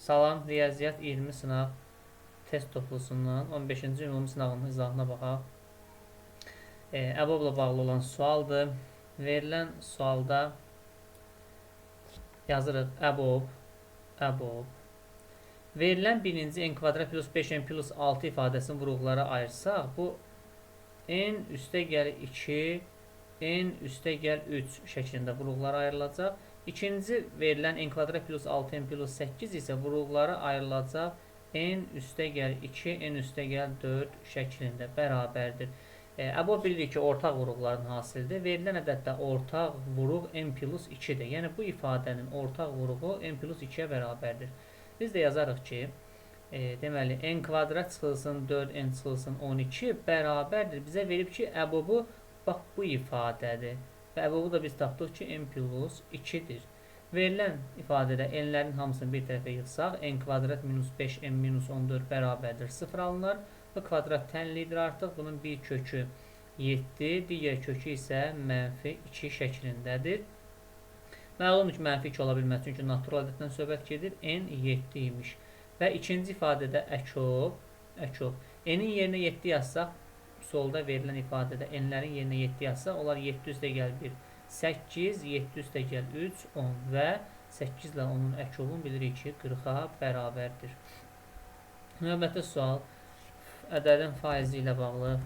Salam, riyaziyyat 20 sınaq test toplusundan 15-ci ümumi sınağının izahına baxaq. Əbobla bağlı olan sualdır. Verilən sualda yazırıq əbob. Verilən birinci n kvadrat plus 5n plus 6 ifadəsini vuruqlara ayırsaq, bu n üstəgəl 2, n üstəgəl 3 şəklində vuruqlara ayrılacaq. İkinci verilən n kvadrat plus 6n plus 8 isə vuruqlara ayrılacaq n üstəgəl 2, n üstəgəl 4 şəklində bərabərdir. Əbob bilirik ki, ortaq vuruqların hasildir. Verilən ədəddə ortaq vuruq n plus 2-dir. Yəni, bu ifadənin ortaq vuruğu n plus 2-yə bərabərdir. Biz də yazarıq ki, deməli, n kvadrat çıxılsın 4n çıxılsın 12 bərabərdir. Bizə verib ki, əbobu bax bu ifadədir. Və əbobu da biz tapdıq ki, n plus 2-dir. Verilən ifadədə n'lərin hamısını bir tərəfə yığsaq, n kvadrat minus 5n minus 14 bərabərdir 0 alınır. Bu kvadrat tənlidir artıq. Bunun bir kökü 7, digər kökü isə mənfi 2 şəklindədir. Məlumdur ki, mənfi 2 ola bilməz, çünki natural ədəddən söhbət gedir. N 7 imiş. Və ikinci ifadədə əkob. N'in yerinə 7 yazsaq, solda verilən ifadədə n'lərin yerinə 7 yazsaq, onlar 7 üstə gəl 1, 8, 7 üstə gəl 3, 10 və 8 ilə onun əkobun bilirik ki, 40-a bərabərdir. Növbəti sual ədədin faizi ilə bağlı.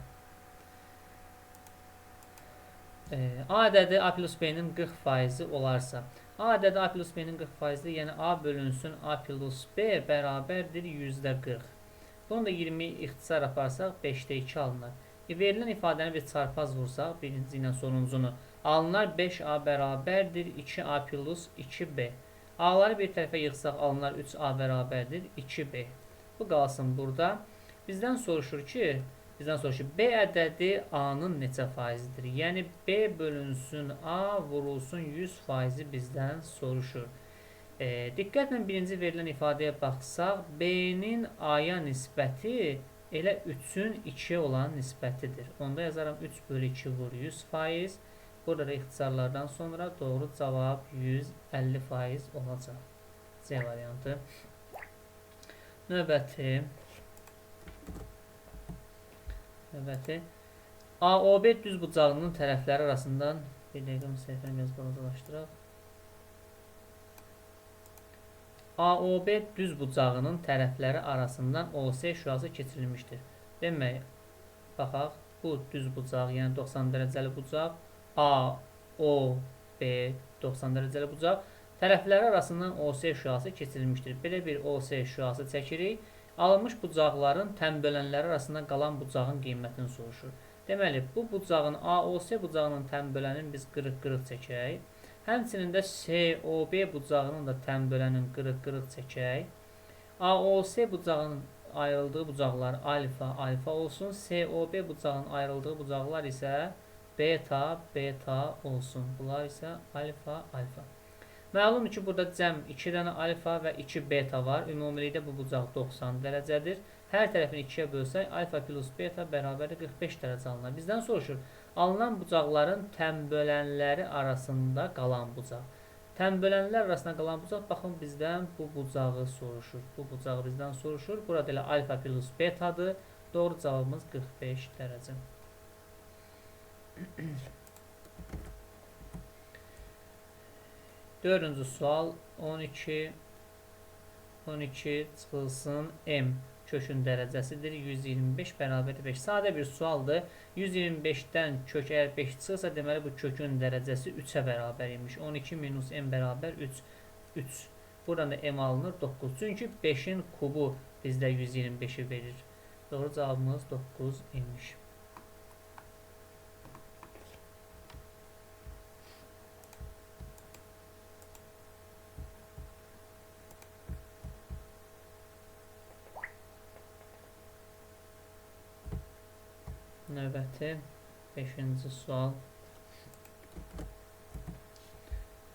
A ədədi A plus B-nin 40% olarsa, A ədədi A plus B-nin 40%-dir, yəni A bölünsün A plus B bərabərdir %40. Bunu da 20 ixtisar aparsaq 5-də 2 alınır. Verilən ifadəni bir çarpaz vursaq, birinci ilə sonuncunu alınır 5A bərabərdir 2A plus 2B. A'ları bir tərəfə yığsaq alınır 3A bərabərdir 2B. Bu qalsın burada. Bizdən soruşur ki, B ədədi A-nın neçə faizidir? Yəni, B bölünsün A vurulsun 100%-i bizdən soruşur. Diqqətlə birinci verilən ifadəyə baxsaq, B-nin A-ya nisbəti elə 3-ün 2-yə olan nisbətidir. Onda yazaram 3 bölü 2 vur 100%. Burada da ixtisarlardan sonra doğru cavab 150% olacaq. C variantı. Növbəti. AOB düz bucağının tərəfləri arasından bir dəqiqə səhifəni biraz balacalaşdıraq. AOB düz bucağının tərəfləri arasından OS şüası keçirilmişdir. Demək, baxaq, bu düz bucaq, yəni 90 dərəcəli bucaq, AOB 90 dərəcəli bucaq, tərəfləri arasından OS şüası keçirilmişdir. Belə bir OS şüası çəkirik. Alınmış bucaqların tənbölənləri arasında qalan bucağın qiymətini soruşur. Deməli, bu bucağın AOS bucağının tənbölənin biz qırıq-qırıq çəkək. Həmçinin də COB bucağının da tənbölənin qırıq-qırıq çəkək. AOS bucağının ayrıldığı bucaqlar alfa olsun. COB bucağının ayrıldığı bucaqlar isə beta olsun. Bunlar isə alfa. Məlumdur ki, burada cəm 2 dənə alfa və 2 beta var. Ümumilikdə bu bucaq 90 dərəcədir. Hər tərəfini 2-yə bölsək, alfa plus beta bərabərdir 45 dərəcə alınır. Bizdən soruşur, alınan bucaqların tənbölənləri arasında qalan bucaq. Tənbölənlər arasında qalan bucaq, baxın, bizdən bu bucağı soruşur. Bu bucağı bizdən soruşur. Burada elə alfa plus betadır. Doğru cavabımız 45 dərəcə. Dördüncü sual 12 çıxılsın M kökün dərəcəsidir. 125 bərabərdir 5. Sadə bir sualdır. 125-dən kök əgər 5 çıxırsa, deməli bu kökün dərəcəsi 3-ə bərabər imiş. 12 minus M bərabər 3. Buradan da M alınır 9. Çünki 5-in kubu bizdə 125-i verir. Doğru cavabımız 9 imiş. Növbəti 5-ci sual.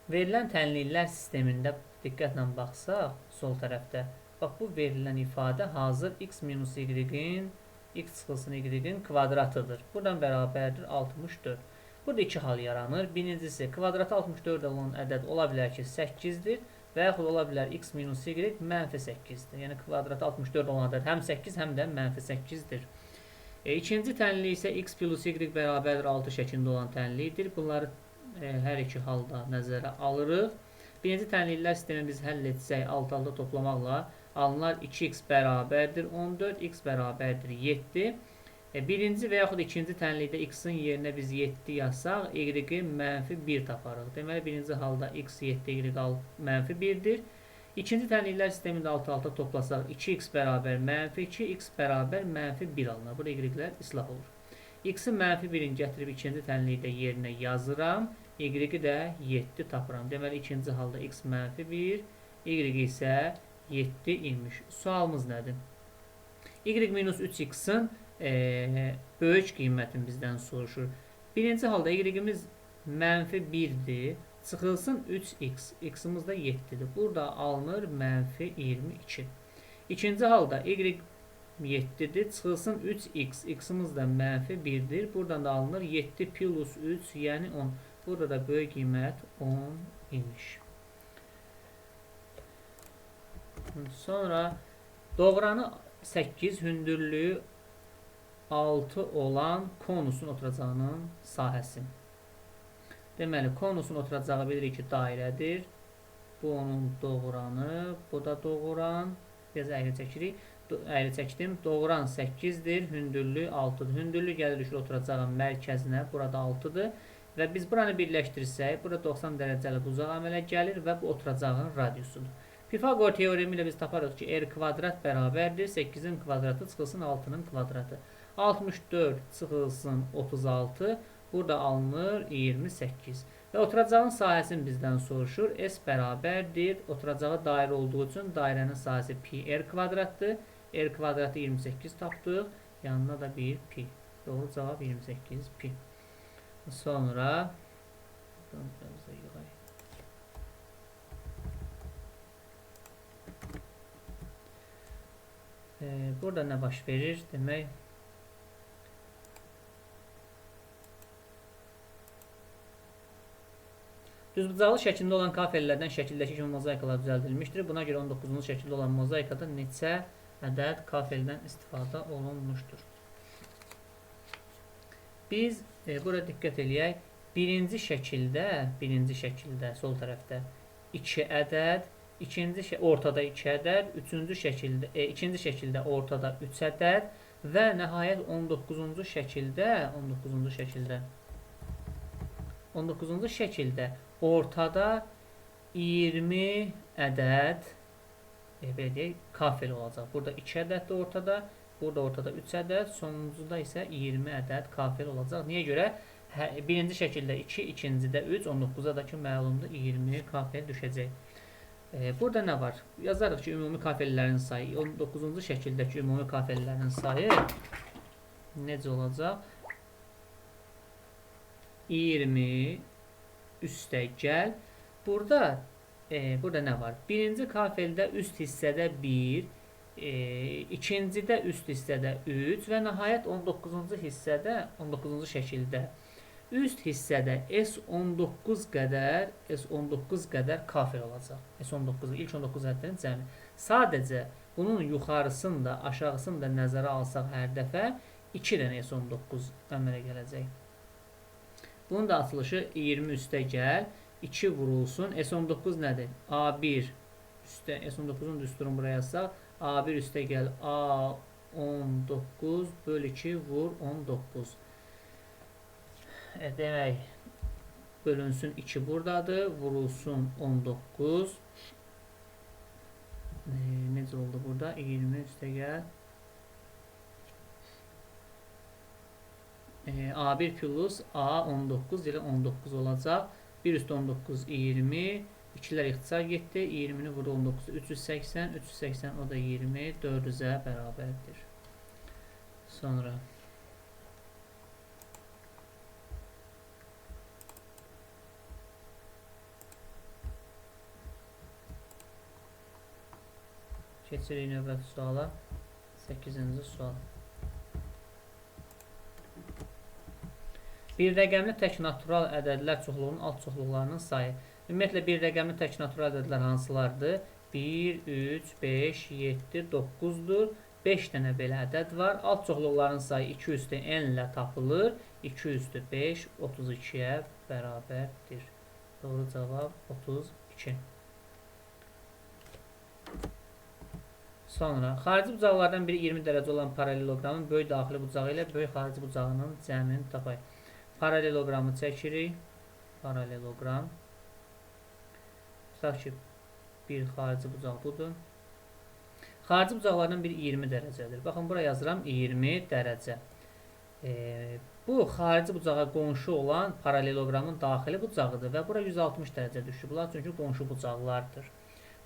Verilən tənliklər sistemində diqqətlə baxsaq, sol tərəfdə, bax bu verilən ifadə hazır x minus y-in, x çıxılsın y-in kvadratıdır. Buradan bərabərdir 64. Burada iki hal yaranır. Birincisi, kvadratı 64 olan ədəd ola bilər ki, 8-dir və yaxud ola bilər x minus y -8-dir. Yəni kvadratı 64 olan ədəd həm 8, həm də -8-dir. İkinci tənlik isə x plus y bərabərdir 6 şəklində olan tənlikdir. Bunları hər iki halda nəzərə alırıq. Birinci tənliklər sistemi biz həll etsək alt-alta toplamaqla alınar 2x bərabərdir 14, x bərabərdir 7. Birinci və yaxud ikinci tənlikdə x-in yerinə biz 7 yazsaq, y-i -1 taparıq. Deməli, birinci halda x 7, y -1-dir. İkinci tənliklər sistemində alt-alta toplasaq 2x bərabər -2, x bərabər -1 alınır. Burada y-lər islah olur. X-i -1-in gətirib ikinci tənlikdə yerinə yazıram. Y-i də 7 tapıram. Deməli, ikinci halda x -1, y isə 7 imiş. Sualımız nədir? Y minus 3x-in böyük qiymətin bizdən soruşur. Birinci halda y-imiz -1-dir. Çıxılsın 3x. X-imiz də 7-dir. Burada alınır -22. İkinci halda y 7-dir. Çıxılsın 3x. X-imiz də -1-dir. Buradan da alınır 7 plus 3, yəni 10. Burada da böyük qiymət 10 imiş. Sonra doğranı 8, hündürlüyü 6 olan konusun oturacağının sahəsi. Deməli, konusun oturacağı bilirik ki, dairədir. Bu onun doğranı, bu da doğran. Biraz əyri çəkirik. Əyri çəkdim. Doğran 8-dir, hündürlüyü 6-dır. Hündürlük gəlir düşür oturacağın mərkəzinə, burada 6-dır. Və biz buranı birləşdirsək, burada 90 dərəcəli buzaq əmələ gəlir və bu oturacağın radiusudur. Pifagor teoremi ilə biz taparıq ki, r kvadrat bərabərdir 8-in kvadratı çıxılsın 6-nın kvadratı. 64 çıxılsın 36, burada alınır 28. Və oturacağın sahəsini bizdən soruşur. S bərabərdir. Oturacağı dairə olduğu üçün dairənin sahəsi pi r kvadratdır. R kvadratı 28 tapdıq. Yanına da bir pi. Doğru cavab 28 pi. Sonra burada nə baş verir? Demək, düzbucaqlı şəklində olan kafellərdən şəkildəki kimi mozaikalar düzəldilmişdir. Buna görə 19-cu şəkildə olan mozaikada neçə ədəd kafeldən istifadə olunmuşdur? Biz burada diqqət eləyək. Birinci şəkildə sol tərəfdə 2 ədəd, ortada 2 ədəd, ikinci şəkildə ortada 3 ədəd və nəhayət 19-cu şəkildə ortada 20 ədəd belə deyək, kafel olacaq. Burada 2 ədəd də ortada, burada ortada 3 ədəd, sonuncuda isə 20 ədəd kafel olacaq. Niyə görə? Birinci şəkildə 2, ikincidə 3, 19-a da ki, məlumdur 20 kafel düşəcək. Burada nə var? Yazarıq ki, ümumi kafellərin sayı, 19-cu şəkildəki ümumi kafellərin sayı necə olacaq? 20 üstə gəl. Burada nə var? Birinci kafeldə üst hissədə 1, ikincidə üst hissədə 3 və nəhayət 19-cu şəkildə üst hissədə S19 qədər kafel olacaq. S19, ilk 19 ədədlərin cəmi. Sadəcə bunun yuxarısını da, aşağısını da nəzərə alsaq hər dəfə 2 dənə S19 əmələ gələcək. Bunun da açılışı 20 üstə gəl, 2 vurulsun. S19 nədir? A1 üstə, S19-un düsturunu buraya yazsaq, A1 üstə gəl, A19 böl 2 vur 19. Demək, bölünsün 2 buradadır, vurulsun 19. Necə oldu burada? 20 üstə gəl. A1 plus A19 ilə 19 olacaq. 1 üstə 19, 20. 2'lər ixtisar getdi. 20'ni vurdu 19'da 380. 380 o da 20. 400'e bərabərdir. Sonra keçirik növbəti suala. 8-ci sual. Bir rəqəmli tək natural ədədlər çoxluğunun alt çoxluqlarının sayı. Ümumiyyətlə bir rəqəmli tək natural ədədlər hansılardır? 1, 3, 5, 7, 9-dur. 5 dənə belə ədəd var. Alt çoxluqların sayı 2 üstü n ilə tapılır. 2 üstü 5, 32-yə bərabərdir. Doğru cavab 32. Sonra, xarici bucaqlardan biri 20 dərəcə olan paraleloqramın böyük daxili bucağı ilə böyük xarici bucağının cəmini tapayıq. Paraleloqramı çəkirik. Paraleloqram. Tutaq ki, bir xarici bucaq budur. Xarici bucaqlardan biri 20 dərəcədir. Baxın, bura yazıram 20 dərəcə. Bu, xarici bucağa qonşu olan paraleloqramın daxili bucağıdır və bura 160 dərəcə düşür. Bunlar çünki qonşu bucaqlardır.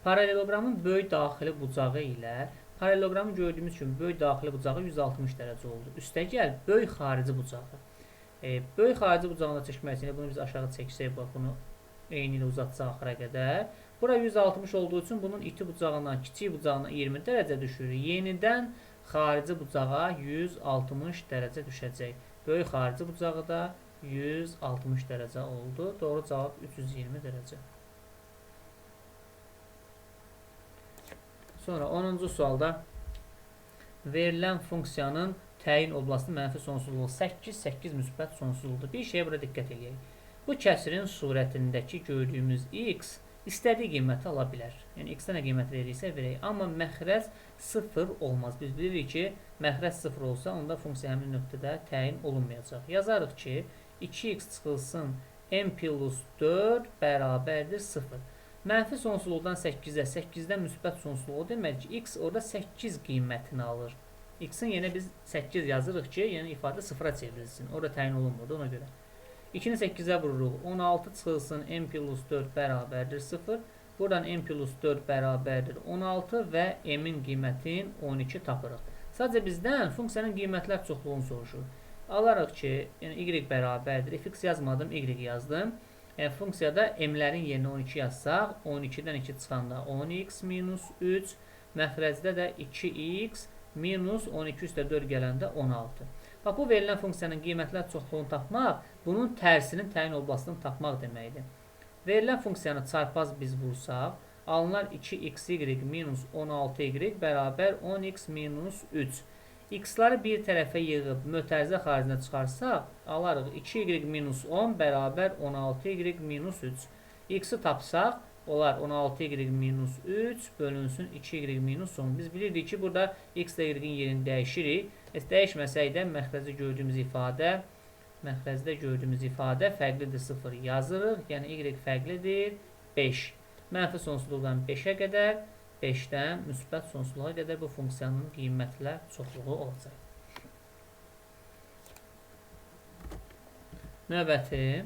Paraleloqramın böyük daxili bucağı ilə paraleloqramı gördüyümüz kimi böyük daxili bucağı 160 dərəcə oldu. Üstəgəl, böyük xarici bucağı. Böyük xarici bucağına çəkmək üçün bunu biz aşağı çəksək, bunu eyni ilə uzatsaq axıra qədər. Bura 160 olduğu üçün bunun iti bucağından kiçik bucağına 20 dərəcə düşür. Yenidən xarici bucağa 160 dərəcə düşəcək. Böyük xarici bucağı da 160 dərəcə oldu. Doğru cavab 320 dərəcə. Sonra 10-cu sualda verilən funksiyanın təyin oblasti mənfi sonsuzluğu 8, 8 müsbət sonsuzluqdur. Bir şeyə bura diqqət edək. Bu kəsirin surətindəki gördüyümüz x istədiyi qiyməti ala bilər. Yəni x-ə nə qiymət verirsə verək. Amma məxrəc 0 olmaz. Biz bilirik ki, məxrəc 0 olsa, onda funksiya həmin nöqtədə təyin olunmayacaq. Yazarıq ki, 2x çıxılsın n plus 4 bərabərdir 0. Mənfi sonsuzluqdan 8-ə, 8-dən müsbət sonsuzluğu demək ki, x orada 8 qiymətini alır. X-in yenə biz 8 yazırıq ki, yəni ifadə 0-a çevrilsin. Orada təyin olunmadı ona görə. 2-ni 8-ə vururuq. 16 çıxılsın n plus 4 bərabərdir 0. Buradan n plus 4 bərabərdir 16 və m-in qiymətin 12 tapırıq. Sadəcə bizdən funksiyanın qiymətlər çoxluğunu soruşur. Alarıq ki, yəni y bərabərdir. Fx yazmadım, y yazdım. Funksiyada m-lərin yerinə 12 yazsaq, 12-dən 2 çıxanda 10x minus 3, məxrəcdə də 2x minus 12 üstə 4 gələndə 16. Bax, bu verilən funksiyanın qiymətlər çoxluğunu tapmaq, bunun tərsinin təyin oblasını tapmaq deməkdir. Verilən funksiyanı çarpaz biz vursaq, alınar 2xy minus 16y bərabər 10x minus 3. X-ları bir tərəfə yığıb mötərizə xaricinə çıxarsaq, alarıq 2y minus 10 bərabər 16y minus 3. X-i tapsaq, olar 16y minus 3 bölünsün 2y minus 10. Biz bilirdik ki, burada x ilə y-in yerini dəyişirik. Dəyişməsək də məxrəcdə gördüyümüz ifadə fərqlidir 0 yazırıq. Yəni y fərqlidir 5. Mənfi sonsuzluqdan 5-ə qədər, 5-dən müsbət sonsuzluğa qədər bu funksiyanın qiymətlər çoxluğu olacaq. Növbəti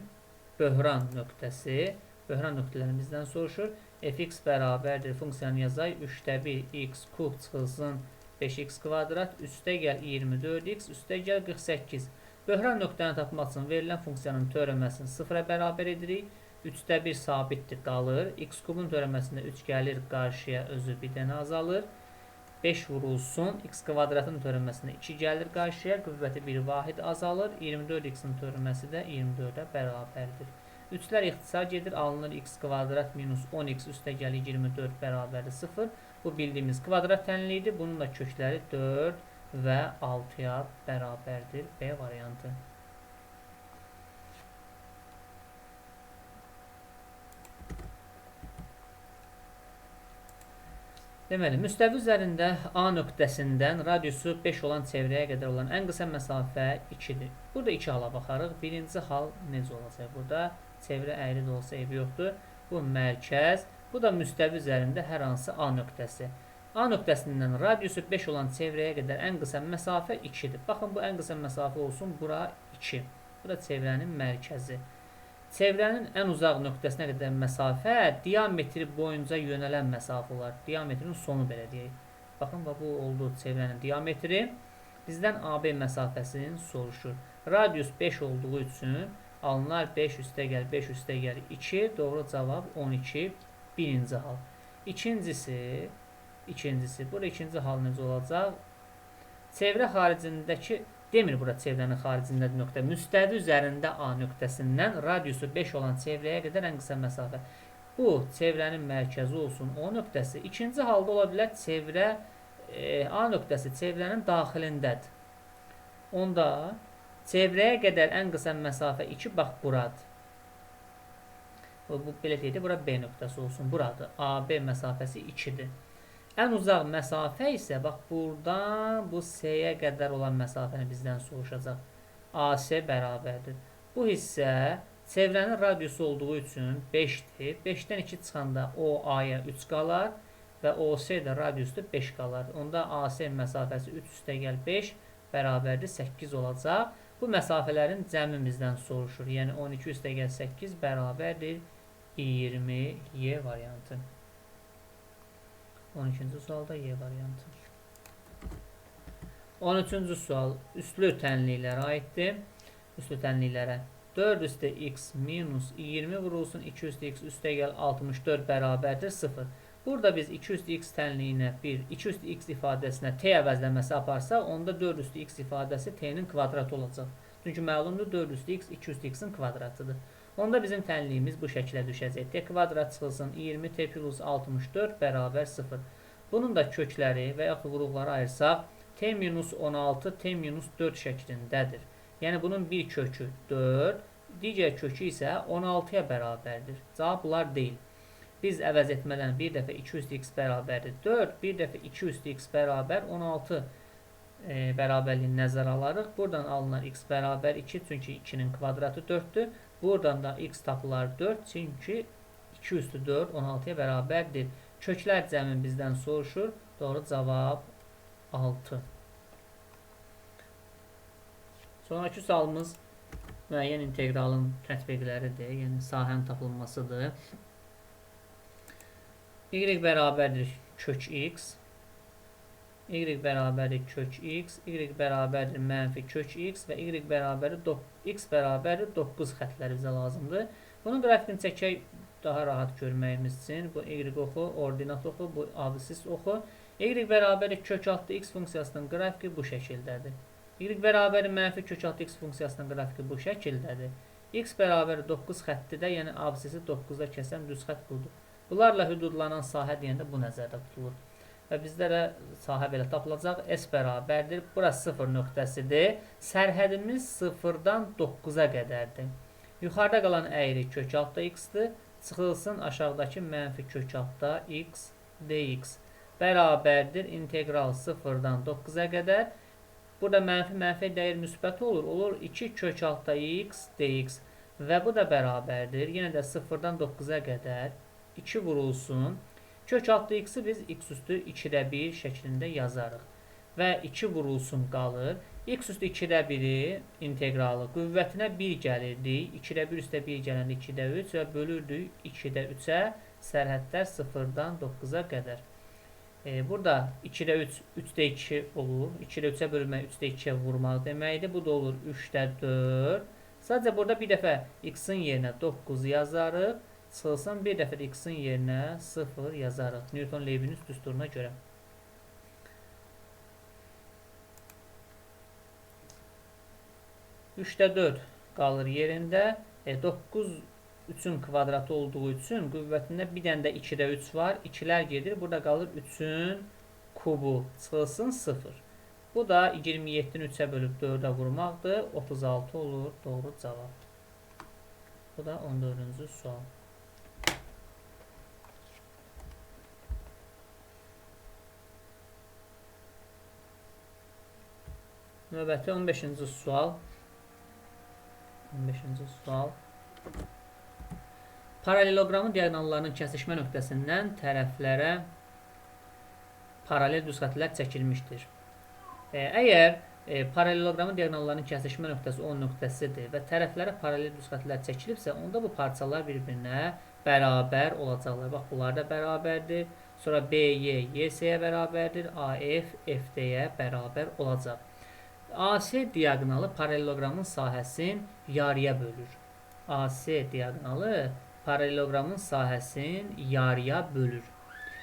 böhran nöqtəsi. Böhran nöqtələrini bizdən soruşur. Fx bərabərdir. Funksiyanı yazay. 3-də 1 x kub çıxılsın 5x kvadrat. Üstə gəl 24x. Üstə gəl 48. Böhran nöqtəni tapmaq üçün verilən funksiyanın törəməsini 0-a bərabər edirik. 3-də 1 sabitdir, qalır. X kubun törəməsində 3 gəlir qarşıya, özü bir dənə azalır. 5 vurulsun. X kvadratın törəməsində 2 gəlir qarşıya, qüvvəti 1 vahid azalır. 24x-in törəməsi də 24-ə bərabərdir. 3-lər ixtisar gedir, alınır x kvadrat minus 10x üstə gəlir 24 bərabərdir 0. Bu bildiyimiz kvadrat tənliyidir. Bunun da kökləri 4 və 6-ya bərabərdir. B variantı. Deməli, müstəvi üzərində A nöqtəsindən radiusu 5 olan çevrəyə qədər olan ən qısa məsafə 2-dir. Burada 2 hala baxarıq. Birinci hal necə olacaq? Burada çevrə əyri də olsa eybi yoxdur. Bu mərkəz. Bu da müstəvi üzərində hər hansı A nöqtəsi. A nöqtəsindən radiusu 5 olan çevrəyə qədər ən qısa məsafə 2-dir. Baxın, bu ən qısa məsafə olsun. Bura 2. Bura çevrənin mərkəzi. Çevrənin ən uzaq nöqtəsinə qədər məsafə diametri boyunca yönələn məsafə olar. Diametrin sonu belə deyək. Baxın, bu oldu çevrənin diametri. Bizdən AB məsafəsini soruşur. Radius 5 olduğu üçün alınar 5 üstə gəl, 5 üstə gəl 2. Doğru cavab 12. Birinci hal. İkincisi, burada ikinci hal necə olacaq? Çevrə xaricindəki demir, bura çevrənin xaricindədir nöqtə. Müstəvi üzərində A nöqtəsindən radiusu 5 olan çevrəyə qədər ən qısa məsafə. bu çevrənin mərkəzi olsun O nöqtəsi. İkinci halda ola bilər çevrə A nöqtəsi çevrənin daxilindədir. Onda çevrəyə qədər ən qısa məsafə 2 bax buradır. Bu belə deyək, bura B nöqtəsi olsun. Buradır. AB məsafəsi 2-dir. Ən uzaq məsafə isə bax buradan bu C-yə qədər olan məsafəni bizdən soruşacaq. AC bərabərdir. Bu hissə çevrənin radiusu olduğu üçün 5-dir. 5-dən 2 çıxanda OA-ya 3 qalar və OC də radiusda 5 qalar. Onda AC məsafəsi 3 üstə gəl 5 bərabərdir 8 olacaq. Bu məsafələrin cəmi bizdən soruşur. Yəni 12 üstə gəl 8 bərabərdir 20 Y variantı. 12-ci sualda Y variantı. 13-cü sual üstlü tənliklərə aiddir. Üstlü tənliklərə 4 üstə x minus 20 vurulsun 2 üstə x üstə gəl 64 bərabərdir 0. Burada biz 2 üstə x tənliyinə 1, 2 üstə x ifadəsinə t əvəzləməsi aparsaq, onda 4 üstə x ifadəsi t-nin kvadratı olacaq. Çünki məlumdur 4 üstə x 2 üstə x-in kvadratıdır. Onda bizim tənliyimiz bu şəklə düşəcək. T kvadrat çıxılsın 20t plus 64 bərabər 0. Bunun da kökləri və yaxud vuruqları ayırsaq, t minus 16, t minus 4 şəklindədir. Yəni bunun bir kökü 4, digər kökü isə 16-ya bərabərdir. Cavab bunlar deyil. Biz əvəz etmədən bir dəfə 2 üstə x bərabərdir 4, bir dəfə 2 üstə x bərabər 16 bərabərliğini nəzərə alarıq. Buradan alınan x bərabər 2, çünki 2-nin kvadratı 4-dür. Buradan da x tapılar 4, çünki 2 üstü 4 16-ya bərabərdir. Köklər cəmi bizdən soruşur. Doğru cavab 6. Sonraki sualımız müəyyən inteqralın tətbiqləridir. Yəni sahənin tapılmasıdır. Y bərabərdir kök x. Y bərabərdir kök x. Y bərabərdir mənfi kök x və y bərabərdir x bərabərdir 9 xətləri bizə lazımdır. Bunun qrafikini çəkək daha rahat görməyimiz üçün. Bu y oxu, ordinat oxu, bu absis oxu. Y bərabərdir kök altı x funksiyasının qrafiki bu şəkildədir. Y bərabərdir mənfi kök altı x funksiyasının qrafiki bu şəkildədir. X bərabərdir 9 xəttidə, yəni absisi 9-da kəsən düz xətt budur. Bunlarla hüdudlanan sahə deyəndə bu nəzərdə tutulur. Və bizdə də sahə belə tapılacaq. S bərabərdir. Burası 0 nöqtəsidir. Sərhədimiz 0-dan 9-a qədərdir. Yuxarıda qalan əyri kök altda x-dir. Çıxılsın aşağıdakı mənfi kök altda x dx. Bərabərdir. İntegral 0-dan 9-a qədər. Burada mənfi dəyər müsbət olur. Olur 2 kök altda x dx. Və bu da bərabərdir. Yenə də 0-dan 9-a qədər 2 vurulsun. Kök altda x-i biz x üstü 2-də 1 şəklində yazarıq. Və 2 vurulsun qalır. X üstü 2-də 1-i integralı qüvvətinə 1 gəlirdi. 2-də 1 üstə 1 gələndə 2-də 3 və bölürdük 2-də 3-ə. Sərhədlər 0-dan 9-a qədər. Burada 2-də 3, 3-də 2 olur. 2-də 3-ə bölmək 3-də 2-yə vurmaq deməkdir. Bu da olur 3-də 4. Sadəcə burada bir dəfə x-in yerinə 9 yazarıq. Çıxılsın bir dəfə də x-in yerinə 0 yazarıq. Newton-Leibniz düsturuna görə. Üçdə 4 qalır yerində. 9 3-ün kvadratı olduğu üçün qüvvətində bir dənə də 2-də 3 var. 2-lər gedir. Burada qalır 3-ün kubu. Çıxılsın 0. Bu da 27-ni 3-ə bölüb 4-ə vurmaqdır. 36 olur. Doğru cavab. Bu da 14-cü sual. Növbəti 15-ci sual. 15-ci sual. Paraleloqramın diaqonallarının kəsişmə nöqtəsindən tərəflərə paralel düz xəttlər çəkilmişdir. Əgər paraleloqramın diaqonallarının kəsişmə nöqtəsi O nöqtəsidir və tərəflərə paralel düz xəttlər çəkilibsə, onda bu parçalar bir-birinə bərabər olacaqlar. Bax, bunlar da bərabərdir. Sonra BY YS-yə bərabərdir. AF FD-yə bərabər olacaq. AC diaqonalı paraleloqramın sahəsini yarıya bölür. AC diaqonalı paraleloqramın sahəsini yarıya bölür.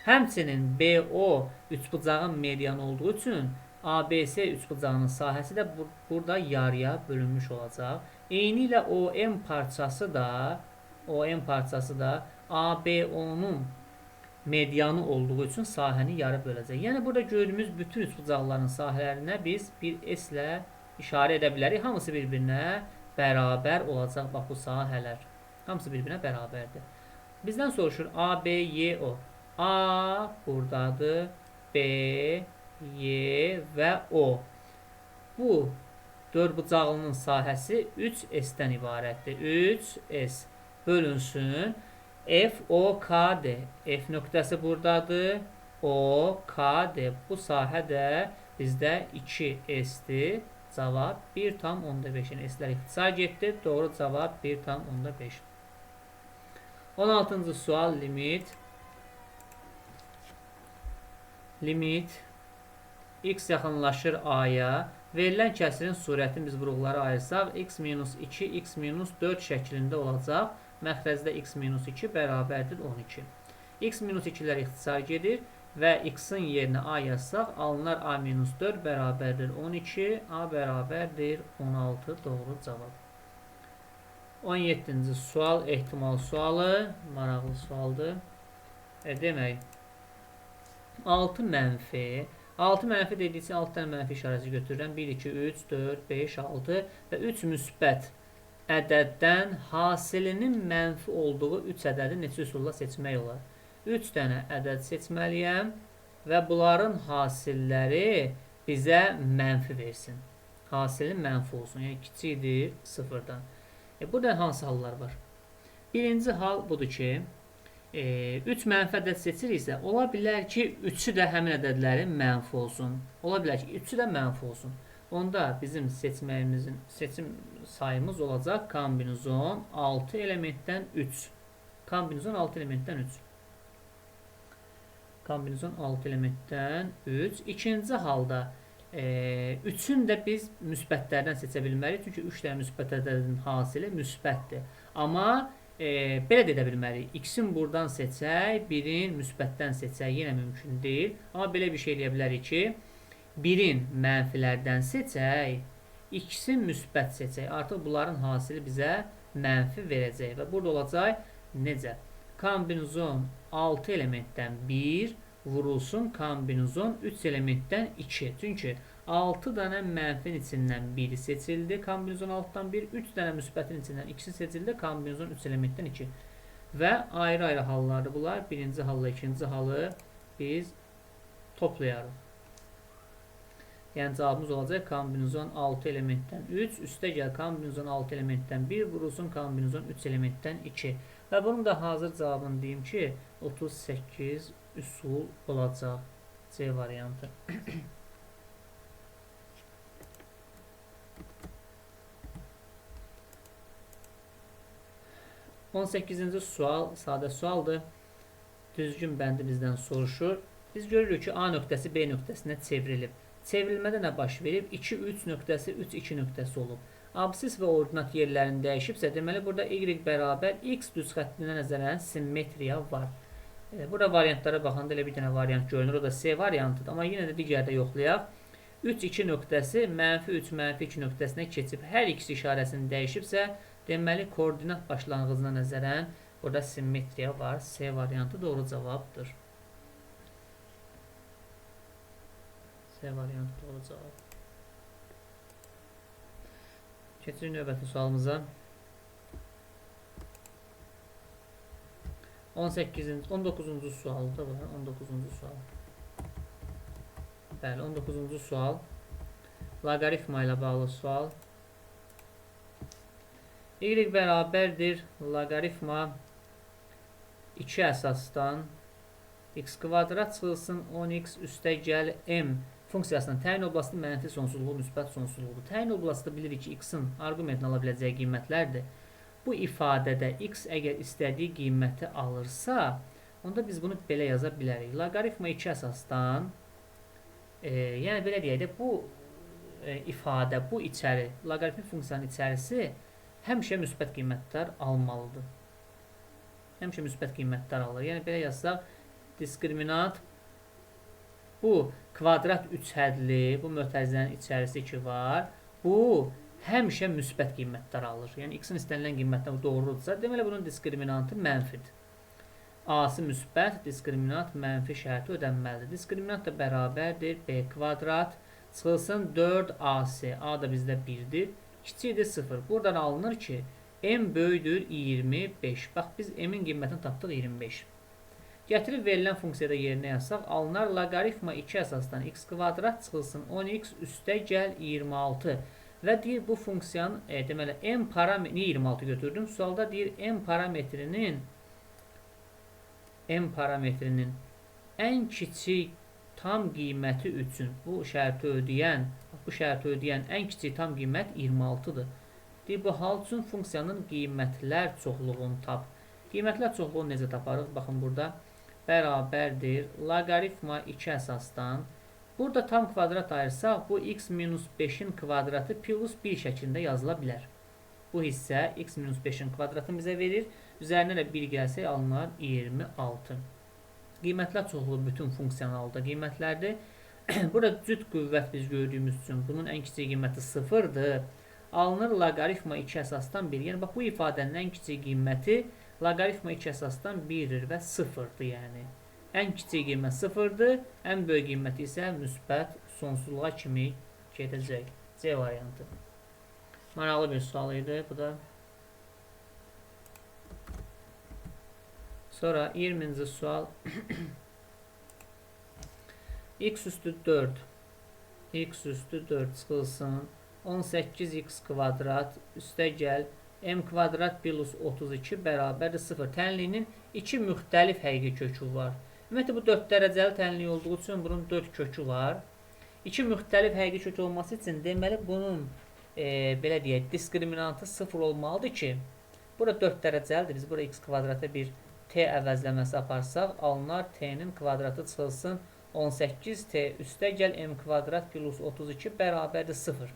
Həmçinin BO üçbucağın medianı olduğu üçün ABC üçbucağının sahəsi də burada yarıya bölünmüş olacaq. Eynilə OM parçası da ABO-nun medianı olduğu üçün sahəni yarı böləcək. Yəni burada gördüyümüz bütün üçbucaqların sahələrinə biz bir S ilə işarə edə bilərik. Hamısı bir-birinə bərabər olacaq. Bax bu sahələr. Hamısı bir-birinə bərabərdir. Bizdən soruşur A, B, Y, O. A buradadır. B, Y və O. Bu dördbucaqlının sahəsi 3S-dən ibarətdir. 3S bölünsün. F, O, K, D. F nöqtəsi buradadır. O, K, D. Bu sahə də bizdə 2S-dir. Cavab 1,5-in S-lər ixtisar getdi. Doğru cavab 1,5. 16-cı sual limit. Limit x yaxınlaşır A-ya. Verilən kəsirin surətini biz vuruqlara ayırsaq, x-2, x-4 şəklində olacaq. Məxrəcdə x-2 bərabərdir 12. x-2-lər ixtisar gedir və x-in yerinə A yazsaq, alınar A-4 bərabərdir 12, A bərabərdir 16, doğru cavab. 17-ci sual, ehtimal sualı, maraqlı sualdır. Demək, 6 mənfi. 6 mənfi dedikcə 6 dənə mənfi işarəsi götürürəm. 1, 2, 3, 4, 5, 6 və 3 müsbət ədəddən hasilinin mənfi olduğu 3 ədədi neçə üsulla seçmək olar? 3 dənə ədəd seçməliyəm və bunların hasilləri bizə mənfi versin. Hasilin mənfi olsun, yəni kiçikdir 0-dan. Burada hansı hallar var? Birinci hal budur ki, 3 mənfi ədəd seçiriksə, ola bilər ki, 3'ü də həmin ədədlərin mənfi olsun. Ola bilər ki, 3'ü də mənfi olsun. Onda bizim seçim sayımız olacaq kombinizon 6 elementdən 3. Kombinizon 6 elementdən 3. Kombinizon 6 elementdən 3. İkinci halda 3'ün də biz müsbətlərdən seçə bilməliyik. Çünki 3 dənə müsbət ədədin hasili müsbətdir. Amma belə də edə bilməliyik. X-in buradan seçək, 1'in müsbətdən seçək. Yenə mümkün deyil. Amma belə bir şey eləyə bilərik ki, 1'in mənfilərdən seçək, X-in müsbət seçək. Artıq bunların hasili bizə mənfi verəcək. Və burada olacaq necə? Kombinizon 6 elementdən 1 vurulsun kombinizon 3 elementdən 2. Çünki 6 dənə mənfin içindən 1'i seçildi. Kombinizon 6-dan 1, 3 dənə müsbətin içindən 2'si seçildi. Kombinizon 3 elementdən 2. Və ayrı-ayrı hallardır bunlar. Birinci halla, ikinci halı biz toplayarıq. Yəni cavabımız olacaq kombinizon 6 elementdən 3, üstə gəl kombinizon 6 elementdən 1 vurulsun kombinizon 3 elementdən 2. Və bunun da hazır cavabını deyim ki, 38 üsul olacaq. C variantı. On 8-ci sual sadə sualdır. Düzgün bəndi bizdən soruşur. Biz görürük ki, A nöqtəsi B nöqtəsinə çevrilib. Çevrilmədə nə baş verib? 2, 3 nöqtəsi, 3, 2 nöqtəsi olub. Absis və ordinat yerlərini dəyişibsə, deməli burada y bərabər x düz xəttinə nəzərən simmetriya var. Burada variantlara baxanda elə bir dənə variant görünür. O da C variantıdır. Amma yenə də digərdə yoxlayaq. 3, 2 nöqtəsi mənfi 3, mənfi 2 nöqtəsinə keçib. Hər ikisi işarəsini dəyişibsə, deməli koordinat başlanğıcına nəzərən burada simmetriya var. C variantı doğru cavabdır. C variantı doğru cavab. Keçirik növbəti sualımıza. 19-cu sualda var. 19-cu sual. Bəli, 19-cu sual. Loqaritma ilə bağlı sual. Y bərabərdir loqaritma 2 əsasdan x kvadrat çıxılsın 10x üstə gəl m funksiyasının təyin oblasının mənfi sonsuzluğu, müsbət sonsuzluğudur. Təyin oblasında bilirik ki, x-in arqumentini ala biləcəyi qiymətlərdir. Bu ifadədə x əgər istədiyi qiyməti alırsa, onda biz bunu belə yaza bilərik. Loqaritma 2 əsasdan, yəni belə deyək də, bu ifadə, bu içəri, loqaritmik funksiyanın içərisi həmişə müsbət qiymətlər almalıdır. Həmişə müsbət qiymətlər alır. Yəni belə yazsaq, diskriminant bu kvadrat 3 hədli, bu mötərizənin içərisi ki var, bu həmişə müsbət qiymətlər alır. Yəni x-in istənilən qiymətdən doğrudursa, deməli bunun diskriminantı mənfidir. A-sı müsbət, diskriminant mənfi şərti ödənməlidir. Diskriminant da bərabərdir B kvadrat çıxılsın 4AC. A da bizdə 1-dir. Kiçikdir 0. Buradan alınır ki, M böyüdür 25. Bax, biz M-in qiymətini tapdıq 25. Gətirib verilən funksiyada yerinə yazsaq, alınar loqaritma 2 əsasdan x kvadrat çıxılsın 10x üstə gəl 26. Və deyir, bu funksiyanın, deməli, M parametrini 26 götürdüm. Sualda deyir, M parametrinin ən kiçik tam qiyməti üçün bu şərti ödəyən ən kiçik tam qiymət 26-dır. Deyir, bu hal üçün funksiyanın qiymətlər çoxluğunu tap. Qiymətlər çoxluğunu necə taparıq? Baxın, burada bərabərdir loqaritma 2 əsasdan. Burada tam kvadrat ayırsaq, bu x minus 5-in kvadratı plus 1 şəklində yazıla bilər. Bu hissə x minus 5-in kvadratını bizə verir. Üzərinə də 1 gəlsək, alınar 26. Qiymətlər çoxluğu bütün funksiyonalda qiymətlərdir. Burada cüt qüvvət biz gördüyümüz üçün bunun ən kiçik qiyməti 0-dır. Alınır loqaritma 2 əsasdan 1. Yəni, bax, bu ifadənin ən kiçik qiyməti loqaritma 2 əsasdan 1-dir və 0-dır. Yəni, ən kiçik qiymət 0-dır, ən böyük qiyməti isə müsbət sonsuzluğa kimi gedəcək. C variantı. Maraqlı bir sual idi. Bu da. Sonra 20-ci sual. X üstü 4 çıxılsın 18x kvadrat üstə gəl m kvadrat plus 32 bərabərdir 0. Tənliyinin 2 müxtəlif həqiqi kökü var. Ümumiyyətlə, bu 4 dərəcəli tənliyi olduğu üçün bunun 4 kökü var. 2 müxtəlif həqiqi kök olması üçün deməli bunun belə deyək, diskriminantı 0 olmalıdır ki, burada 4 dərəcəlidir. Biz burada x kvadrata bir t əvəzləməsi aparsaq, alınar t-nin kvadratı çıxılsın 18t üstə gəl m kvadrat plus 32 bərabərdir 0.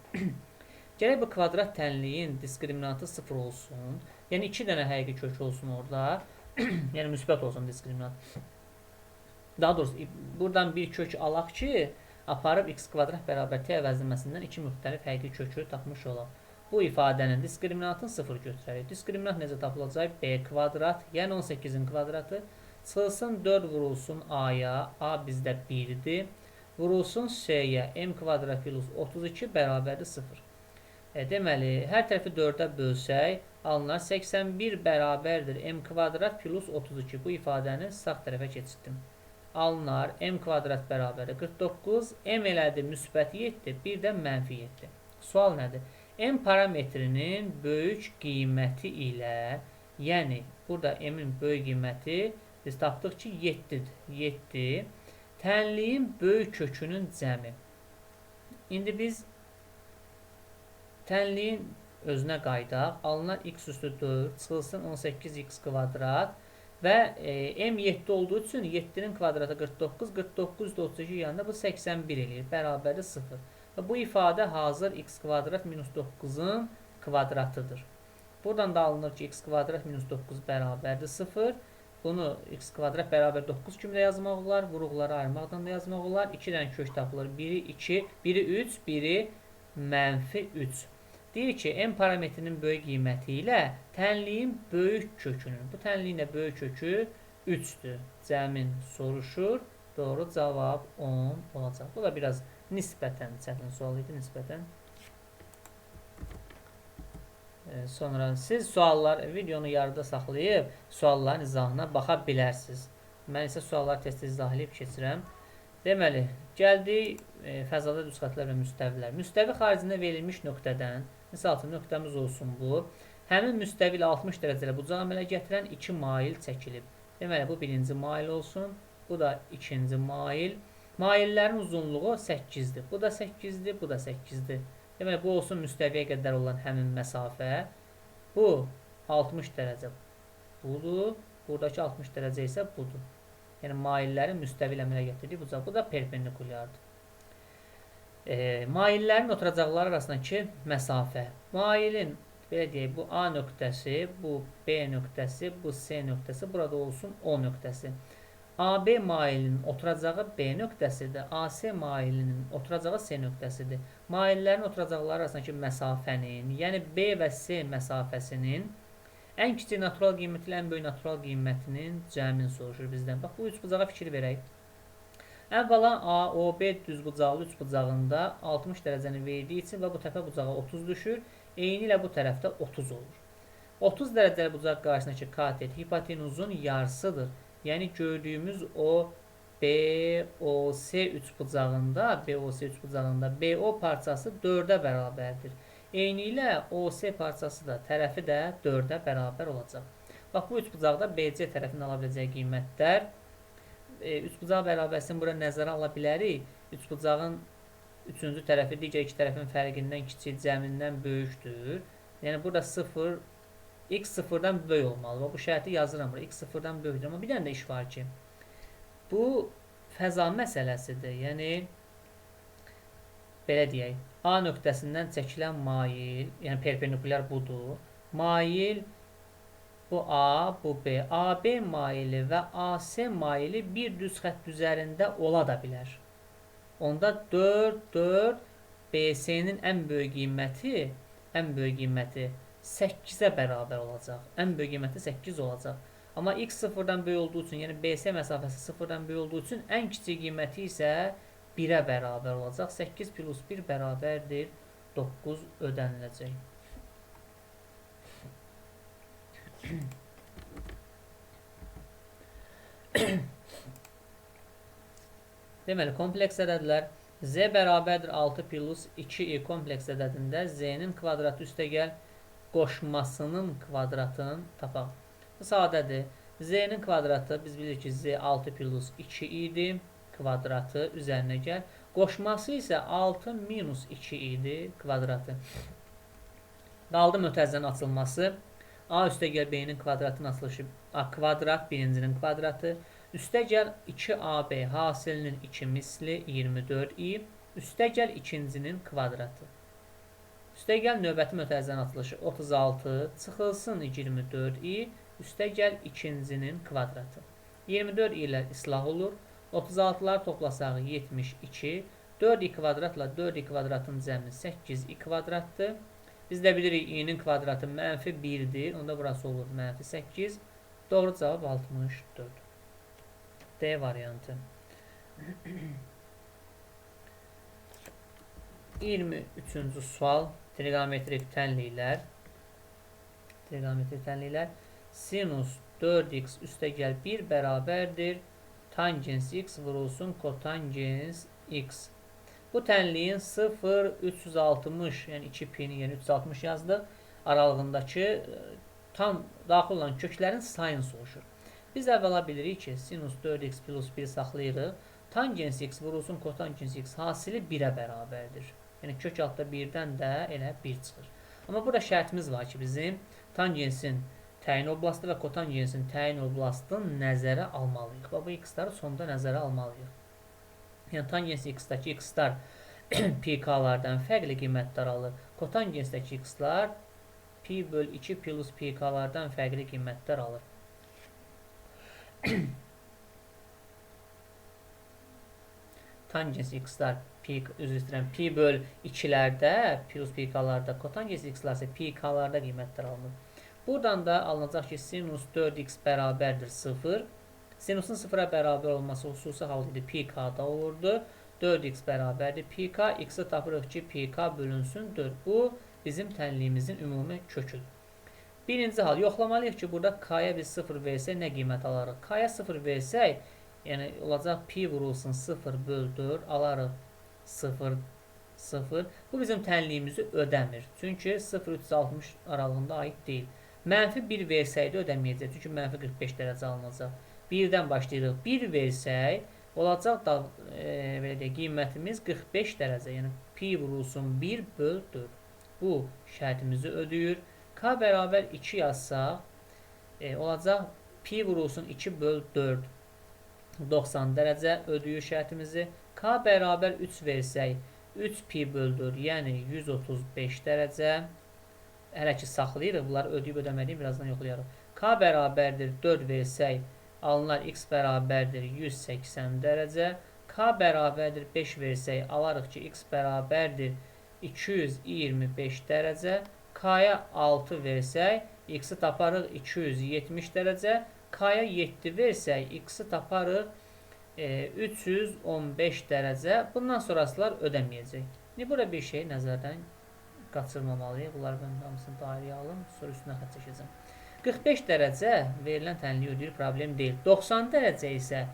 Gələk bu kvadrat tənliyin diskriminantı 0 olsun. Yəni 2 dənə həqiqi kök olsun orada. Yəni müsbət olsun diskriminant. Daha doğrusu buradan bir kök alaq ki, aparıb x kvadrat bərabər t əvəzləməsindən 2 müxtəlif həqiqi kökü tapmış olaq. Bu ifadənin diskriminantını 0 götürərik. Diskriminant necə tapılacaq? B kvadrat, yəni 18-in kvadratı. Çıxılsın 4 vurulsun a-ya, a bizdə 1-dir. Vurulsun s-yə, m kvadrat plus 32 bərabərdir 0. Deməli, hər tərəfi 4-ə bölsək, alınar 81 bərabərdir m kvadrat plus 32. Bu ifadəni sağ tərəfə keçirdim. Alınar m kvadrat bərabərdir 49, m elədi müsbət 7, bir də mənfi 7. Sual nədir? M parametrinin böyük qiyməti ilə, yəni burada m-in böyük qiyməti biz tapdıq ki 7-dir. 7 tənliyin böyük kökünün cəmi. İndi biz tənliyin özünə qaydaq. Alınan x üstü 4 çıxılsın 18x kvadrat və m 7 olduğu üçün 7-nin kvadratı 49, 49 üstü 32 yanında bu 81 eləyir. Bərabərdir 0. Və bu ifadə hazır x kvadrat minus 9-un kvadratıdır. Buradan da alınır ki x kvadrat minus 9 bərabərdir 0. Bunu x kvadrat bərabər 9 kimi də yazmaq olar. Vuruqları ayırmaqdan da yazmaq olar. 2 dənə kök tapılır. Biri 2, biri 3, biri mənfi 3. Deyir ki, m parametrinin böyük qiyməti ilə tənliyin böyük kökünün. Bu tənliyin də böyük kökü 3-dür. Cəmin soruşur. Doğru cavab 10 olacaq. Bu da biraz nisbətən çətin sual idi, nisbətən. Sonra siz videonu yarıda saxlayıb sualların izahına baxa bilərsiniz. Mən isə sualları tez-tez izahlayıb keçirəm. Deməli, gəldik fəzada düz xətlər və müstəvilər. Müstəvi xaricində verilmiş nöqtədən, misal üçün nöqtəmiz olsun bu, həmin müstəvi ilə 60 dərəcələ bucağı əmələ gətirən 2 mail çəkilib. Deməli, bu birinci mail olsun, bu da ikinci mail. Maillərin uzunluğu 8-dir. Bu da 8-dir, bu da 8-dir. Deməli, bu olsun müstəviyə qədər olan həmin məsafə. Bu 60 dərəcə budur. Buradakı 60 dərəcə isə budur. Yəni, maillərin müstəvi ilə əmələ gətirdiyi bucaq. Bu da perpendikulyardır. Maillərin oturacaqları arasındakı məsafə. Mailin, belə deyək, bu A nöqtəsi, bu B nöqtəsi, bu C nöqtəsi, burada olsun O nöqtəsi. AB mailinin oturacağı B nöqtəsidir. AC mailinin oturacağı C nöqtəsidir. Maillərin oturacaqları arasındakı məsafənin, yəni B və C məsafəsinin Ən kiçik natural qiyməti ilə ən böyük natural qiymətinin cəmini soruşur bizdən. Bax, bu üçbucağa fikir verək. Əvvəla AOB düzbucaqlı üçbucağında 60 dərəcəni verdiyi üçün və bu təpə bucağa 30 düşür. Eyni ilə bu tərəfdə 30 olur. 30 dərəcəli bucaq qarşısındakı katet hipotenuzun yarısıdır. Yəni gördüyümüz o BOS üçbucağında BO parçası 4-ə bərabərdir. Eyni ilə OS parçası da tərəfi də 4-ə bərabər olacaq. Bax, bu üçbucaqda BC tərəfinin ala biləcəyi qiymətlər üçbucaq bərabərsin bura nəzərə ala bilərik. Üçbucağın üçüncü tərəfi digər iki tərəfin fərqindən kiçik, cəmindən böyükdür. Yəni burada 0 x 0-dan böyük olmalı. Bu şərti yazıram bura. X 0-dan böyükdür. Amma bir dənə də iş var ki, bu fəza məsələsidir. Yəni belə deyək, A nöqtəsindən çəkilən mail, yəni perpendikulyar budur. Mail bu A, bu B. AB maili və AC maili bir düz xətt üzərində ola da bilər. Onda 4 BC-nin ən böyük qiyməti 8-ə bərabər olacaq. Ən böyük qiyməti 8 olacaq. Amma x 0-dan böyük olduğu üçün, yəni BC məsafəsi 0-dan böyük olduğu üçün ən kiçik qiyməti isə 1-ə bərabər olacaq. 8 plus 1 bərabərdir 9 ödəniləcək. Deməli, kompleks ədədlər Z bərabərdir 6 plus 2i kompleks ədədində Z-nin kvadratı üstəgəl qoşmasının kvadratını tapaq. Bu sadədir. Z-nin kvadratı, biz bilirik ki, Z 6 plus 2 idi. Kvadratı üzərinə gəl. Qoşması isə 6 minus 2 idi. Kvadratı. Qaldı mötərizənin açılması. A üstəgəl B-nin kvadratının açılışı. A kvadrat birincinin kvadratı. Üstəgəl 2AB hasilinin 2 misli 24i. Üstəgəl ikincinin kvadratı. Üstəgəl növbəti mötərizənin açılışı 36 çıxılsın 24i. Üstəgəl ikincinin kvadratı. 24 ilə islah olur. 36'lar toplasaq 72. 4i kvadratla 4i kvadratın cəmi 8i kvadratdır. Biz də bilirik i'nin kvadratı mənfi 1'dir. Onda burası olur mənfi 8. Doğru cavab 64. D variantı. 23-cü sual. Trigonometrik tənliklər. Sinus 4x üstəgəl 1 bərabərdir. Tangens x vurulsun kotangens x. Bu tənliyin 0, 360, yəni 2pi'ni yəni 360 yazdıq. Aralığındakı tam daxil olan köklərin sayını soruşur. Biz əvvəla bilirik ki, sinus 4x plus 1 saxlayırıq. Tangens x vurulsun kotangens x hasili 1'ə bərabərdir. Yəni kök altda 1'dən də elə 1 çıxır. Amma burada şərtimiz var ki, bizim tangensin təyin oblastı və kotangensin təyin oblastını nəzərə almalıyıq. Və bu x-ları sonda nəzərə almalıyıq. Yəni tangens x-dəki x-lar pk-lardan fərqli qiymətlər alır. Kotangensdəki x-lar pi böl 2 plus pk-lardan fərqli qiymətlər alır. Tangens x-lar pi böl 2-lərdə plus pk-larda, kotangens x-lar isə pk-larda qiymətlər alınır. Buradan da alınacaq ki, sinus 4x bərabərdir 0. Sinusun 0'a bərabər olması xüsusi hal idi. Pk-da olurdu. 4x bərabərdir pk. X-i tapırıq ki, pk bölünsün 4. Bu bizim tənliyimizin ümumi köküdür. Birinci hal. Yoxlamalıyıq ki, burada k-ya biz 0 versək nə qiymət alarıq? K-ya 0 versək, yəni olacaq pi vurulsun 0 böl 4. Alarıq 0, 0. Bu bizim tənliyimizi ödəmir. Çünki 0-360 aralığında aid deyil. Mənfi 1 versəydə ödəməyəcək. Çünki mənfi 45 dərəcə alınacaq. 1-dən başlayırıq. 1 versək, olacaq da belə deyək, qiymətimiz 45 dərəcə. Yəni pi vurulsun 1 böl 4. Bu şərtimizi ödəyir. K bərabər 2 yazsaq, olacaq pi vurulsun 2 böl 4. 90 dərəcə ödəyir şərtimizi. K bərabər 3 versək, 3 pi böl 4, yəni 135 dərəcə. Hələ ki saxlayırıq. Bunları ödəyib ödəməliyik. Birazdan yoxlayarıq. K bərabərdir 4 versək, alınar x bərabərdir 180 dərəcə. K bərabərdir 5 versək, alarıq ki, x bərabərdir 225 dərəcə. K-ya 6 versək, x-i taparıq 270 dərəcə. K-ya 7 versək, x-i taparıq 315 dərəcə. Bundan sonrasılar ödəməyəcək. İndi bura bir şey nəzərdən qaçırmamalıyıq. Bunları ben hamısını dairəyə alım. Sonra üstünə xət çəkəcəm. 45 dərəcə verilən tənliyi ödəyir, problem deyil. 90 dərəcə isə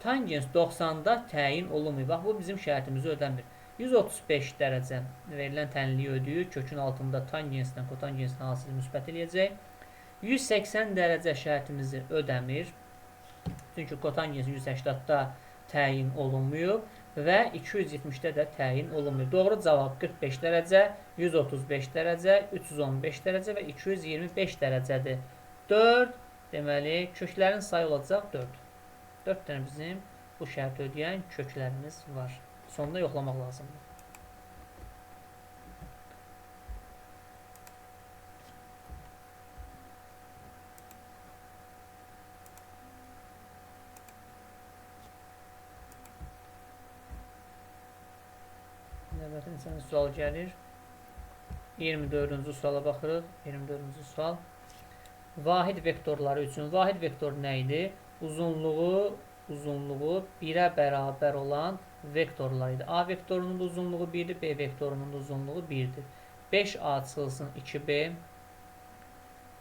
tangens 90-da təyin olunmuyor. Bax, bu bizim şərtimizi ödəmir. 135 dərəcə verilən tənliyi ödəyir. Kökün altında tangensdən kotangensdən hasili müsbət eləyəcək. 180 dərəcə şərtimizi ödəmir. Çünki kotangens 180-da təyin olunmuyor və 270-də də təyin olunmuyor. Doğru cavab 45 dərəcə, 135 dərəcə, 315 dərəcə və 225 dərəcədir. 4, deməli, köklərin sayı olacaq 4. 4 dənə bizim bu şərti ödəyən köklərimiz var. Sonunda yoxlamaq lazımdır. Növbəti neçənci sual gəlir. 24-cü suala baxırıq. 24-cü sual. Vahid vektorları üçün. Vahid vektor nə idi? Uzunluğu 1-ə bərabər olan vektorlar idi. A vektorunun da uzunluğu 1-dir, B vektorunun da uzunluğu 1-dir. 5A çıxılsın 2B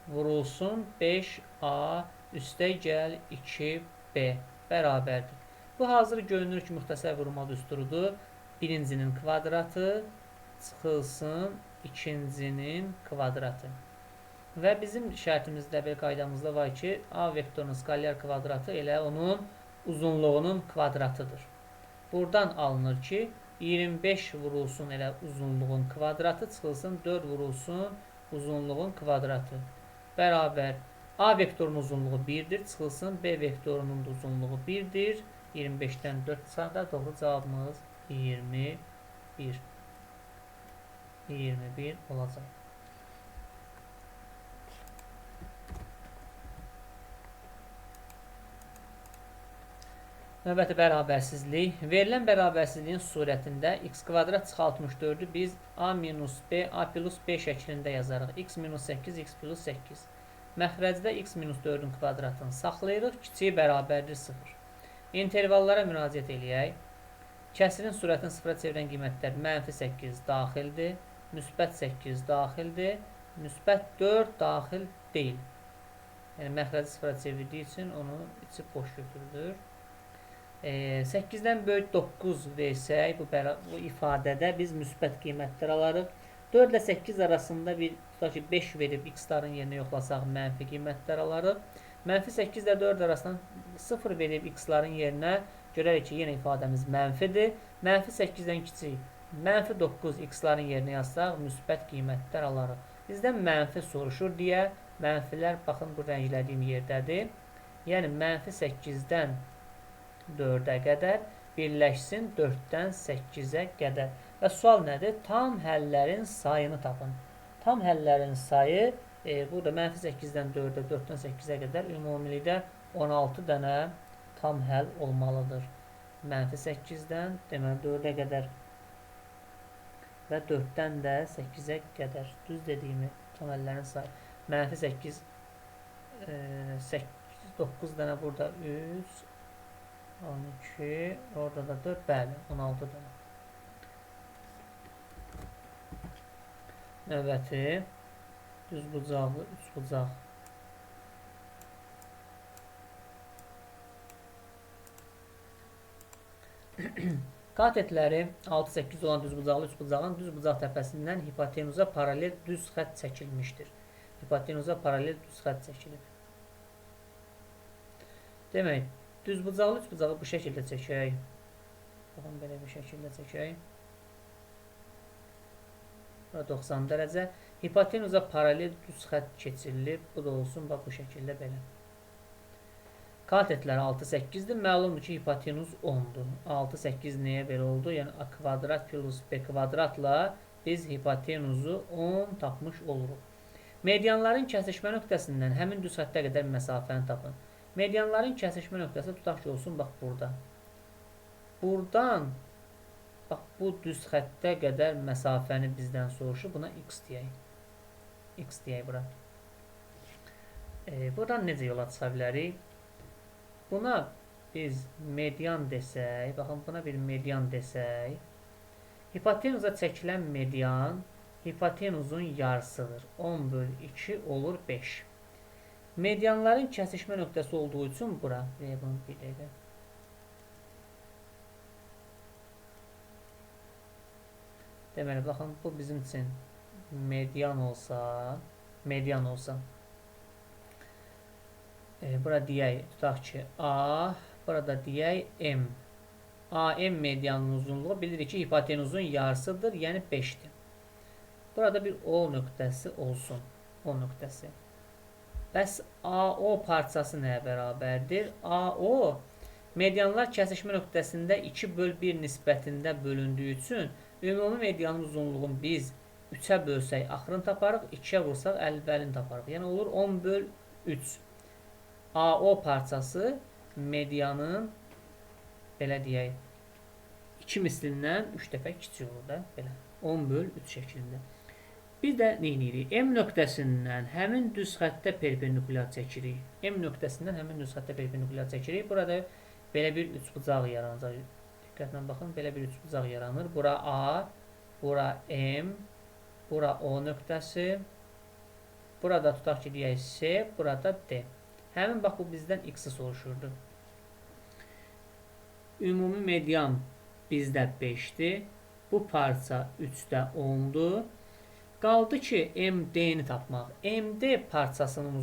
vurulsun 5A üstə gəl 2B bərabərdir. Bu hazır görünür ki, müxtəsər vurma düsturudur. Birincinin kvadratı çıxılsın ikincinin kvadratı. Və bizim şərtimizdə, bir qaydamızda var ki, A vektorunun skalyar kvadratı elə onun uzunluğunun kvadratıdır. Buradan alınır ki, 25 vurulsun elə uzunluğun kvadratı çıxılsın 4 vurulsun uzunluğun kvadratı. Bərabər A vektorunun uzunluğu 1-dir, çıxılsın B vektorunun da uzunluğu 1-dir. 25-dən 4 çıxanda doğru cavabımız 21. 21 olacaq. Növbəti bərabərsizlik. Verilən bərabərsizliyin surətində x kvadrat çıx 64-ü biz a minus b, a plus b şəklində yazarıq. X minus 8, x plus 8. Məxrəcdə x minus 4-ün kvadratını saxlayırıq. Kiçiyi bərabərdir 0. İntervallara müraciət eləyək. Kəsirin surətini 0-a çevirən qiymətlər mənfi 8 daxildir, müsbət 8 daxildir, müsbət 4 daxil deyil. Yəni məxrəci 0-a çevirdiyi üçün onu içi boş götürülür. 8-dən böyük 9 versək, bu ifadədə biz müsbət qiymətlər alarıq. 4 ilə 8 arasında bir 5 verib x-ların yerinə yoxlasaq mənfi qiymətlər alarıq. Mənfi 8 ilə 4 arasından 0 verib x-ların yerinə görərək ki, yenə ifadəmiz mənfidir. Mənfi 8-dən kiçik mənfi 9 x-ların yerinə yazsaq müsbət qiymətlər alarıq. Bizdən mənfi soruşur deyə mənfilər baxın bu rənglədiyim yerdədir. Yəni mənfi 8-dən 4-ə qədər birləşsin 4-dən 8-ə qədər. Və sual nədir? Tam həllərin sayını tapın. Tam həllərin sayı burada mənfi 8-dən 4-ə, 4-dən 8-ə qədər ümumilikdə 16 dənə tam həll olmalıdır. Mənfi 8-dən deməli 4-ə qədər və 4-dən də 8-ə qədər. Düz dediyimi tam həllərin sayı. Mənfi 8, 9 dənə burada 3, 12, orada da 4, bəli, 16 dənə. Növbəti, düz bucaqlı, 3 bucaq. Katetləri 6-8 olan düz bucaqlı 3 bucağın düz bucaq təpəsindən hipotenuza paralel düz xətt çəkilmişdir. Hipotenuza paralel düz xətt çəkilib. Demək, düz bucaqlı 3 bucağı bu şəkildə çəkək. Baxın, belə bir şəkildə çəkək. Bura 90 dərəcə. Hipotenuza paralel düz xətt keçirilib. Bu da olsun, bax bu şəkildə belə. Katetlər 6-8-dir. Məlumdur ki, hipotenuz 10-dur. 6-8 nəyə belə oldu? Yəni, a kvadrat plus b kvadratla biz hipotenuzu 10 tapmış oluruq. Medianların kəsişmə nöqtəsindən həmin düz xəttə qədər məsafəni tapın. Medianların kəsişmə nöqtəsi tutaq ki, olsun, bax burada. Buradan, bax bu düz xəttə qədər məsafəni bizdən soruşur. Buna x deyək. X deyək bura. Buradan necə yola çıxa bilərik? Buna biz median desək, baxın buna bir median desək, hipotenuza çəkilən median hipotenuzun yarısıdır. 10/2 olur 5. Medianların kəsişmə nöqtəsi olduğu üçün bura, bunu bir dəqiqə. Deməli, baxın, bu bizim üçün median olsa, bura deyək, tutaq ki, A, burada deyək M. AM medianın uzunluğu bilirik ki, hipotenuzun yarısıdır, yəni 5'dir. Burada bir O nöqtəsi olsun. O nöqtəsi. Bəs AO parçası nəyə bərabərdir? AO medianlar kəsişmə nöqtəsində 2/1 nisbətində bölündüyü üçün ümumi medianın uzunluğunu biz 3'ə bölsək axırını taparıq, 2'yə vursaq əlbəlini taparıq. Yəni olur 10/3. AO parçası medianın belə deyək 2 mislindən 3 dəfə kiçik olur da, belə 10/3 şəklində. Biz də nə edirik? M nöqtəsindən həmin düz xəttə perpendikulyar çəkirik. M nöqtəsindən həmin düz xəttə perpendikulyar çəkirik. Burada belə bir üçbucaq yaranacaq. Diqqətlə baxın, belə bir üçbucaq yaranır. Bura A, bura M, bura O nöqtəsi, burada tutaq ki, deyək C, burada D. Həmin bax bu bizdən X-i soruşurdu. Ümumi median bizdə 5'dir. Bu parça 3'də 10'dur. Qaldı ki, MD-ni tapmaq. MD parçasının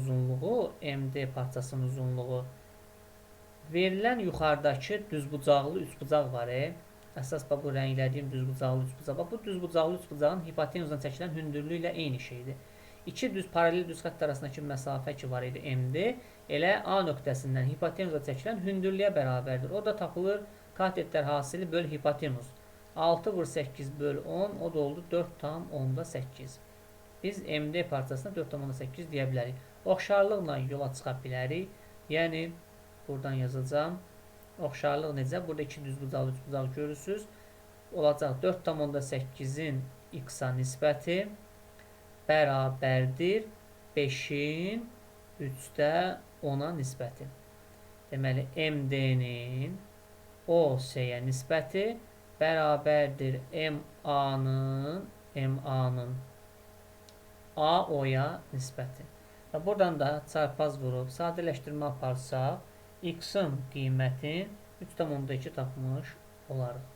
uzunluğu verilən yuxarıdakı düzbucaqlı üçbucaq var. Əsas bu rənglədiyim düzbucaqlı üçbucaq. Bu düzbucaqlı üçbucağın hipotenuzdan çəkilən hündürlüyü ilə eyni şeydir. İki paralel düz xətt arasındakı məsafə ki var idi MD, elə A nöqtəsindən hipotenuza çəkilən hündürlüyə bərabərdir. O da tapılır katetlər hasili böl hipotenuz. 6/8/10, o da oldu 4/10'8. Biz MD parçasına 4/8 deyə bilərik. Oxşarlıqla yola çıxa bilərik. Yəni, buradan yazacağım. Oxşarlıq necə? Burada 2 düzbucaqlı üçbucaq görürsünüz. Olacaq 4/8'in X-a nisbəti bərabərdir 5'in 3'də 10'a nisbəti. Deməli, MD-nin OC-yə nisbəti bərabərdir MA-nın AO-ya nisbəti. Və buradan da çarpaz vurub sadələşdirmə aparsaq, X-in qiymətin 3/2 tapmış olarıq.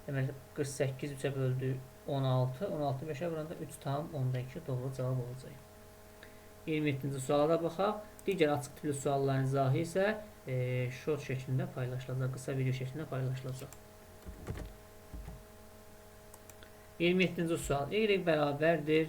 Deməli, 48 3'ə böldü 16, 16 5'ə vuranda 3/2 doğru cavab olacaq. 27-ci suala da baxaq. Digər açıq tipli sualların izahı isə short şəklində paylaşılacaq, qısa video şəklində paylaşılacaq. 27-ci sual. Y bərabərdir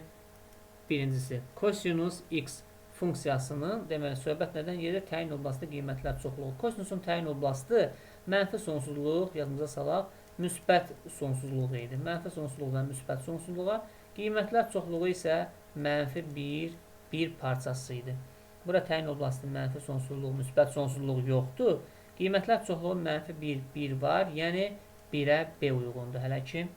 birincisi. Kosinus X funksiyasının, deməli, söhbət nədən gedir? Təyin oblasti qiymətlər çoxluğu. Kosinusun təyin oblasti mənfi sonsuzluq, yadımıza salaq, müsbət sonsuzluğu idi. Mənfi sonsuzluqdan müsbət sonsuzluğa, qiymətlər çoxluğu isə mənfi 1 parçası idi. Bura təyin oblasti mənfi sonsuzluq, müsbət sonsuzluq yoxdur. Qiymətlər çoxluğu mənfi 1 var, yəni 1'ə B uyğundur hələ ki.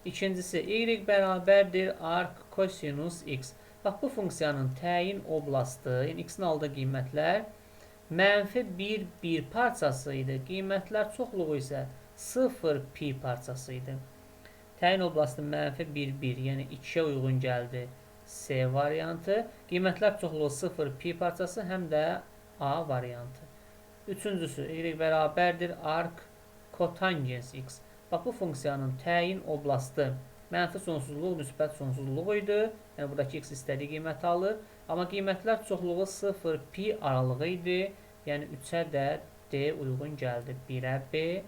İkincisi, Y bərabərdir arc kosinus X. Bax, bu funksiyanın təyin oblasti, yəni X-in aldığı qiymətlər mənfi 1 parçası idi. Qiymətlər çoxluğu isə 0 pi parçası idi. Təyin oblasti mənfi 1, yəni 2'yə uyğun gəldi C variantı. Qiymətlər çoxluğu 0 pi parçası, həm də A variantı. Üçüncüsü, Y bərabərdir arc kotangens X. Bax, bu funksiyanın təyin oblasti mənfi sonsuzluq, müsbət sonsuzluq idi. Yəni, buradakı X istədiyi qiyməti alır. Amma qiymətlər çoxluğu 0 pi aralığı idi. Yəni, 3'ə də D uyğun gəldi. 1'ə B.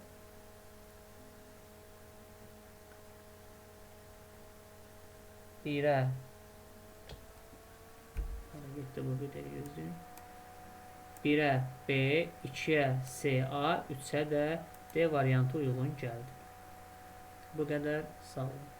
Birə B, 2'ə CA, 3'ə də D variantı uyğun gəldi. Bu qədər, sağ olun.